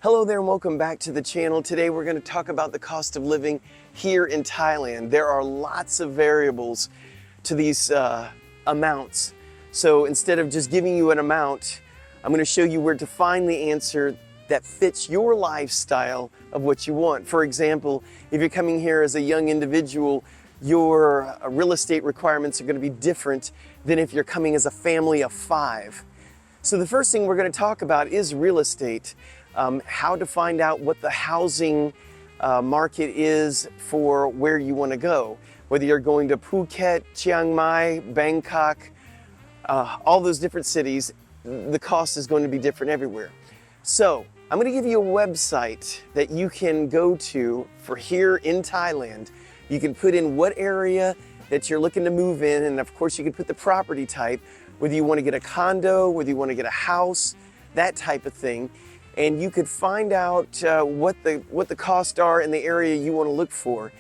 Hello there and welcome back to the channel. Today we're going to talk about the cost of living here in Thailand. There are lots of variables to these amounts. So instead of just giving you an amount, I'm going to show you where to find the answer that fits your lifestyle of what you want. For example, if you're coming here as a young individual, your real estate requirements are going to be different than if you're coming as a family of 5. So the first thing we're going to talk about is real estate. How to find out what the housing market is for where you want to go. Whether you're going to Phuket, Chiang Mai, Bangkok, all those different cities, the cost is going to be different everywhere. So I'm going to give you a website that you can go to for here in Thailand. You can put in what area that you're looking to move in, and of course you can put the property type, whether you want to get a condo, whether you want to get a house, that type of thing. And you could find out what the costs are in the area you want to look for.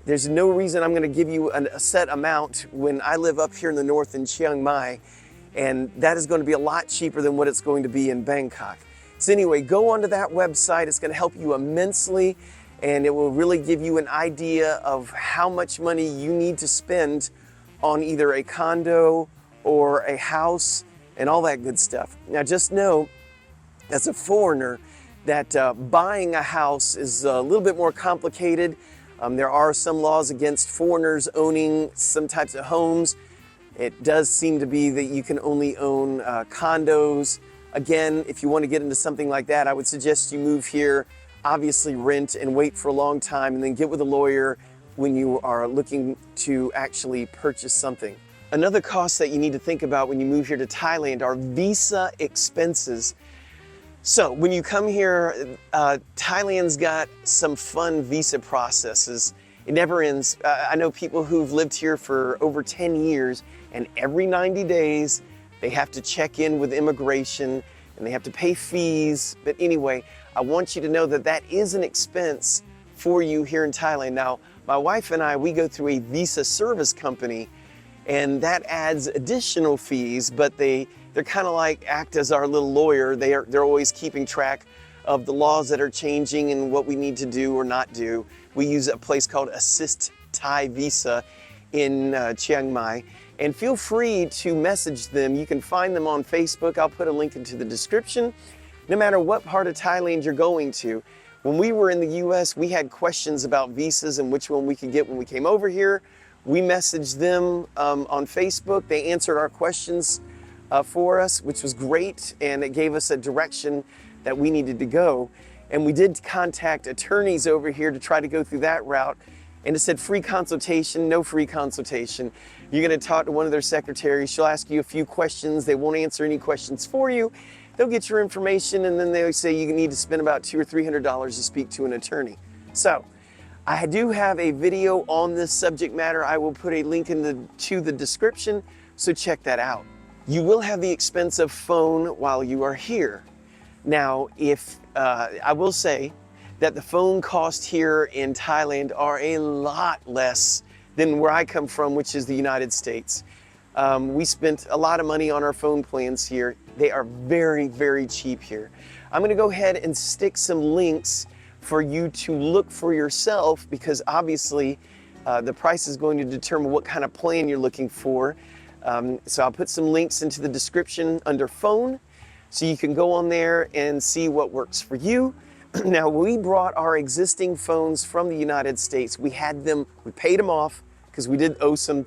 There's no reason I'm going to give you a set amount when I live up here in the north in Chiang Mai, and that is going to be a lot cheaper than what it's going to be in Bangkok. So anyway, go onto that website. It's going to help you immensely, and it will really give you an idea of how much money you need to spend on either a condo or a house and all that good stuff. Now just know, as a foreigner, that buying a house is a little bit more complicated. There are some laws against foreigners owning some types of homes. It does seem to be that you can only own condos. Again, if you want to get into something like that, I would suggest you move here, obviously rent and wait for a long time, and then get with a lawyer when you are looking to actually purchase something. Another cost that you need to think about when you move here to Thailand are visa expenses. So when you come here, Thailand's got some fun visa processes. It never ends. I know people who've lived here for over 10 years, and every 90 days they have to check in with immigration and they have to pay fees. But anyway, I want you to know that that is an expense for you here in Thailand. Now, my wife and I, we go through a visa service company, and that adds additional fees, but they're kind of like act as our little lawyer. They're always keeping track of the laws that are changing and what we need to do or not do. We use a place called Assist Thai Visa in Chiang Mai. And feel free to message them. You can find them on Facebook. I'll put a link into the description. No matter what part of Thailand you're going to. When we were in the US, we had questions about visas and which one we could get when we came over here. We messaged them on Facebook. They answered our questions for us, which was great, and it gave us a direction that we needed to go. And we did contact attorneys over here to try to go through that route, and it said free consultation. No free consultation. You're going to talk to one of their secretaries. She'll ask you a few questions. They won't answer any questions for you. They'll get your information, and then they say you need to spend about $200 or $300 to speak to an attorney. So I do have a video on this subject matter. I will put a link to the description, so check that out. You will have the expense of phone while you are here. Now, I will say that the phone costs here in Thailand are a lot less than where I come from, which is the United States. We spent a lot of money on our phone plans here. They are very, very cheap here. I'm going to go ahead and stick some links for you to look for yourself, because obviously the price is going to determine what kind of plan you're looking for. So I'll put some links into the description under phone, so you can go on there and see what works for you. Now, we brought our existing phones from the United States. We paid them off because we did owe some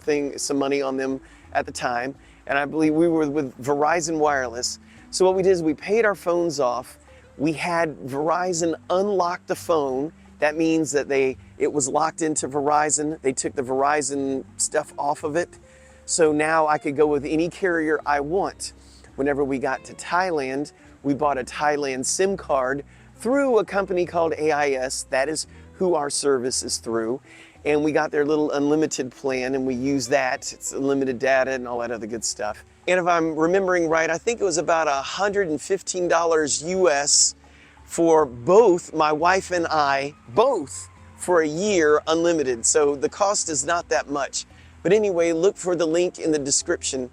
money on them at the time. And I believe we were with Verizon Wireless. So what we did is we paid our phones off. We had Verizon unlock the phone. That means that it was locked into Verizon. They took the Verizon stuff off of it. So now I could go with any carrier I want. Whenever we got to Thailand, we bought a Thailand SIM card through a company called AIS. That is who our service is through. And we got their little unlimited plan, and we use that. It's unlimited data and all that other good stuff. And if I'm remembering right, I think it was about $115 US for both my wife and I, both for a year unlimited. So the cost is not that much. But anyway, look for the link in the description.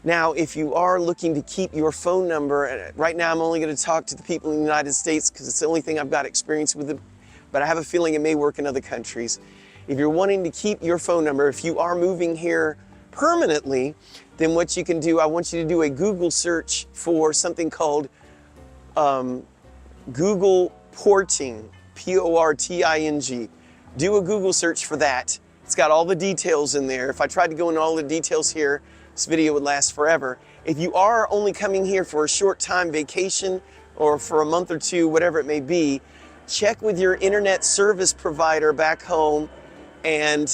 Now, if you are looking to keep your phone number, and right now I'm only going to talk to the people in the United States because it's the only thing I've got experience with it, but I have a feeling it may work in other countries. If you're wanting to keep your phone number, if you are moving here permanently, then what you can do, I want you to do a Google search for something called Google Porting, P-O-R-T-I-N-G. Do a Google search for that. It's got all the details in there. If I tried to go into all the details here, this video would last forever. If you are only coming here for a short time vacation or for a month or two, whatever it may be, check with your internet service provider back home and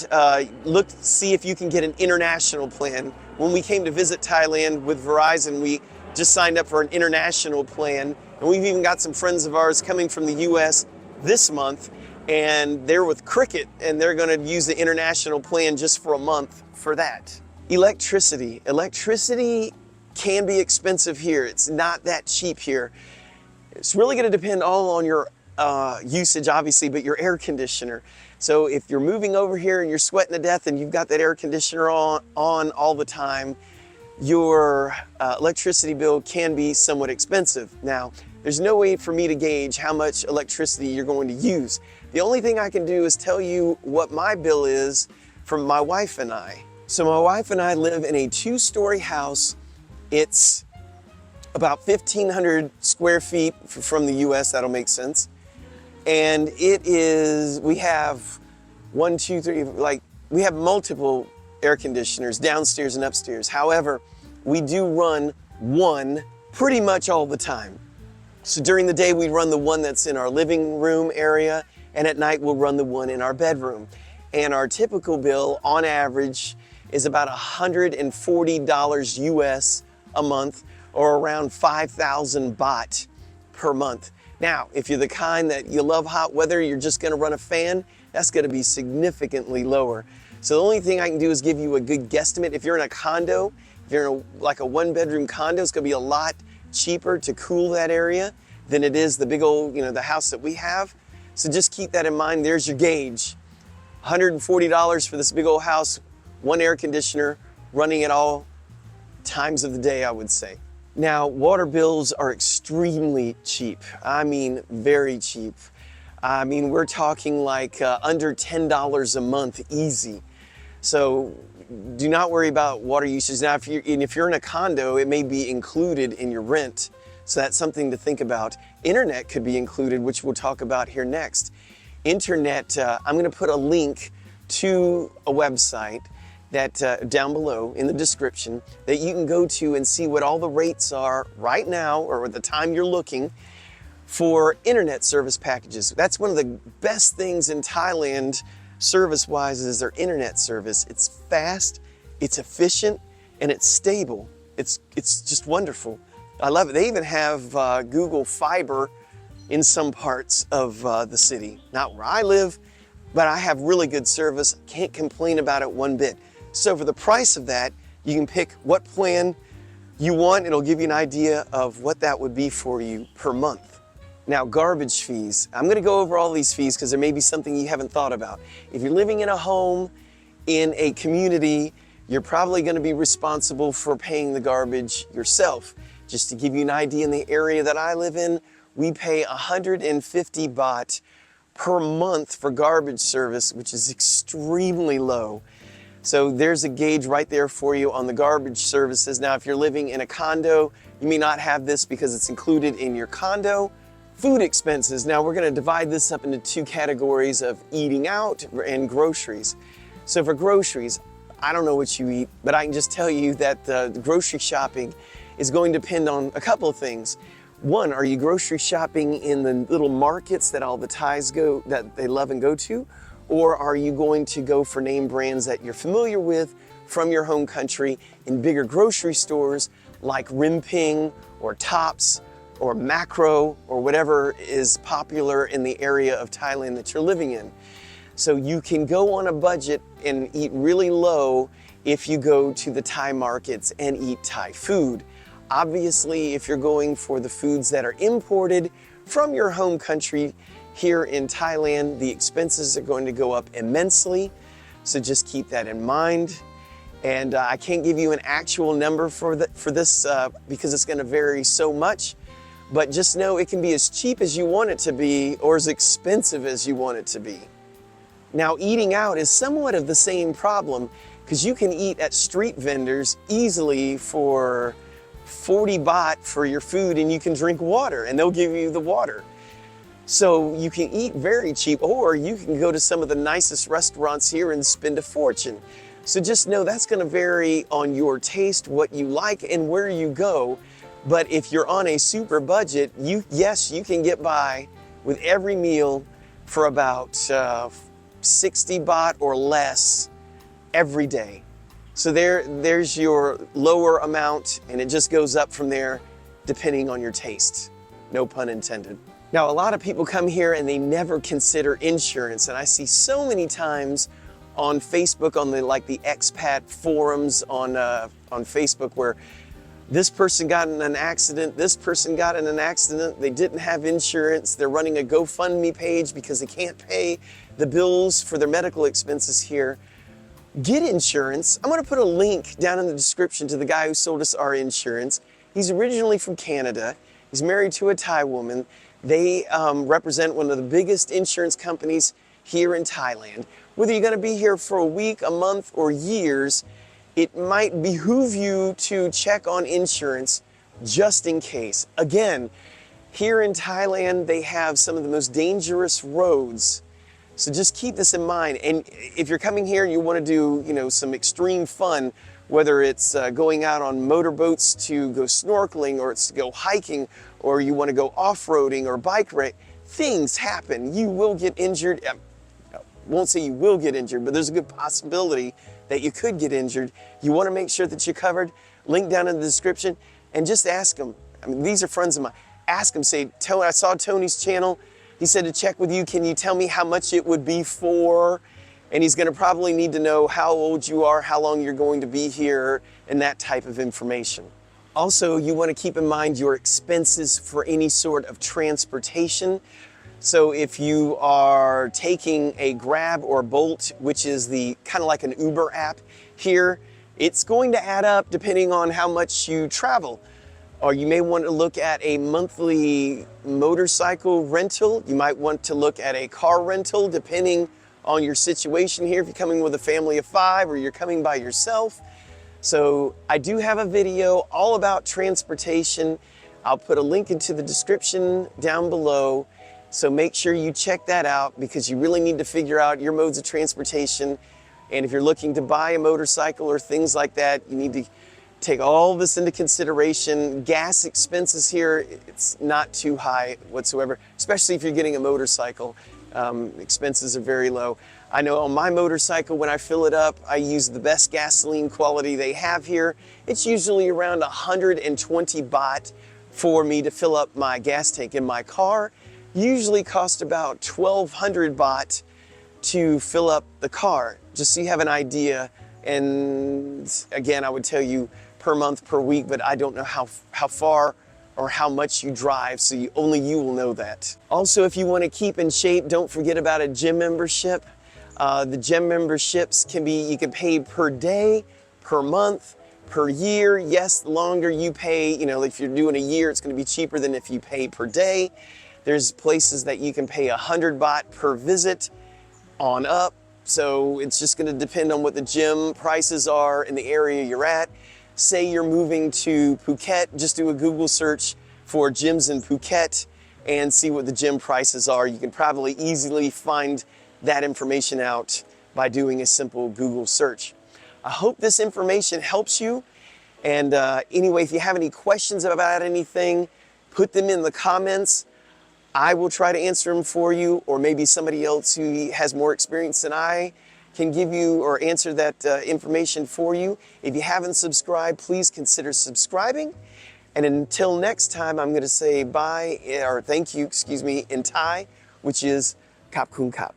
see if you can get an international plan. When we came to visit Thailand with Verizon, we just signed up for an international plan. And we've even got some friends of ours coming from the US this month, and they're with Cricket, and they're gonna use the international plan just for a month for that. Electricity. Electricity can be expensive here. It's not that cheap here. It's really gonna depend all on your usage, obviously, but your air conditioner. So if you're moving over here and you're sweating to death and you've got that air conditioner on all the time, your electricity bill can be somewhat expensive. Now, there's no way for me to gauge how much electricity you're going to use. The only thing I can do is tell you what my bill is from my wife and I. So my wife and I live in a 2-story house. It's about 1,500 square feet from the US, that'll make sense. And we have we have multiple air conditioners downstairs and upstairs. However, we do run one pretty much all the time. So during the day, we run the one that's in our living room area, and at night we'll run the one in our bedroom. And our typical bill on average is about $140 US a month, or around 5,000 baht per month. Now, if you're the kind that you love hot weather, you're just gonna run a fan, that's gonna be significantly lower. So the only thing I can do is give you a good guesstimate. If you're in a condo, if you're in like a 1-bedroom condo, it's gonna be a lot cheaper to cool that area than it is the big old, the house that we have. So just keep that in mind. There's your gauge. $140 for this big old house, one air conditioner, running at all times of the day, I would say. Now, water bills are extremely cheap. I mean, very cheap. I mean, we're talking like under $10 a month, easy. So do not worry about water usage. Now, if you're in a condo, it may be included in your rent. So that's something to think about. Internet could be included, which we'll talk about here next. Internet, I'm gonna put a link to a website that down below in the description that you can go to and see what all the rates are right now, or at the time you're looking, for internet service packages. That's one of the best things in Thailand service-wise is their internet service. It's fast, it's efficient, and it's stable. It's just wonderful. I love it. They even have Google Fiber in some parts of the city. Not where I live, but I have really good service. Can't complain about it one bit. So for the price of that, you can pick what plan you want. It'll give you an idea of what that would be for you per month. Now, garbage fees. I'm gonna go over all these fees because there may be something you haven't thought about. If you're living in a home, in a community, you're probably gonna be responsible for paying the garbage yourself. Just to give you an idea, in the area that I live in, we pay 150 baht per month for garbage service, which is extremely low. So there's a gauge right there for you on the garbage services. Now, if you're living in a condo, you may not have this because it's included in your condo. Food expenses. Now, we're gonna divide this up into 2 categories of eating out and groceries. So for groceries, I don't know what you eat, but I can just tell you that the grocery shopping is going to depend on a couple of things. One, are you grocery shopping in the little markets that all the Thais go, that they love and go to? Or are you going to go for name brands that you're familiar with from your home country in bigger grocery stores like Rimping or Tops or Macro or whatever is popular in the area of Thailand that you're living in? So you can go on a budget and eat really low if you go to the Thai markets and eat Thai food. Obviously, if you're going for the foods that are imported from your home country, here in Thailand, the expenses are going to go up immensely, so just keep that in mind. And I can't give you an actual number for this because it's going to vary so much. But just know it can be as cheap as you want it to be or as expensive as you want it to be. Now, eating out is somewhat of the same problem because you can eat at street vendors easily for 40 baht for your food, and you can drink water and they'll give you the water. So you can eat very cheap, or you can go to some of the nicest restaurants here and spend a fortune. So just know that's going to vary on your taste, what you like, and where you go. But if you're on a super budget, yes, you can get by with every meal for about 60 baht or less every day. So there's your lower amount, and it just goes up from there depending on your taste. No pun intended. Now, a lot of people come here and they never consider insurance, and I see so many times on Facebook, on the expat forums on Facebook, where this person got in an accident, this person got in an accident, they didn't have insurance, they're running a GoFundMe page because they can't pay the bills for their medical expenses here. Get insurance. I'm going to put a link down in the description to the guy who sold us our insurance. He's originally from Canada. He's married to a Thai woman. They represent one of the biggest insurance companies here in Thailand. Whether you're going to be here for a week, a month, or years, it might behoove you to check on insurance just in case. Again, here in Thailand, they have some of the most dangerous roads. So just keep this in mind. And if you're coming here and you want to do, some extreme fun, whether it's going out on motorboats to go snorkeling, or it's to go hiking, or you want to go off-roading or bike ride, things happen. You will get injured. I won't say you will get injured, but there's a good possibility that you could get injured. You want to make sure that you're covered. Link down in the description, and just ask them. I mean, these are friends of mine. Ask them, say, I saw Tony's channel. He said to check with you. Can you tell me how much it would be for? And he's going to probably need to know how old you are, how long you're going to be here, and that type of information. Also, you want to keep in mind your expenses for any sort of transportation. So if you are taking a Grab or Bolt, which is the kind of like an Uber app here, it's going to add up depending on how much you travel. Or you may want to look at a monthly motorcycle rental. You might want to look at a car rental depending on your situation here. If you're coming with a family of 5 or you're coming by yourself. So I do have a video all about transportation. I'll put a link into the description down below. So make sure you check that out, because you really need to figure out your modes of transportation. And if you're looking to buy a motorcycle or things like that, you need to take all this into consideration. Gas expenses here, it's not too high whatsoever, especially if you're getting a motorcycle. Expenses are very low. I know on my motorcycle, when I fill it up, I use the best gasoline quality they have here. It's usually around 120 baht for me to fill up my gas tank. In my car, usually cost about 1,200 baht to fill up the car, just so you have an idea. And again, I would tell you per month, per week, but I don't know how far or how much you drive, so only you will know that. Also, if you want to keep in shape, don't forget about a gym membership. The gym memberships you can pay per day, per month, per year. Yes, the longer you pay, if you're doing a year, it's going to be cheaper than if you pay per day. There's places that you can pay 100 baht per visit on up. So it's just going to depend on what the gym prices are in the area you're at. Say you're moving to Phuket, just do a Google search for gyms in Phuket and see what the gym prices are. You can probably easily find that information out by doing a simple Google search. I hope this information helps you. And anyway, if you have any questions about anything, put them in the comments. I will try to answer them for you, or maybe somebody else who has more experience than I can give you or answer that information for you. If you haven't subscribed, please consider subscribing. And until next time, I'm going to say bye, or thank you, in Thai, which is Kap Kun Kap.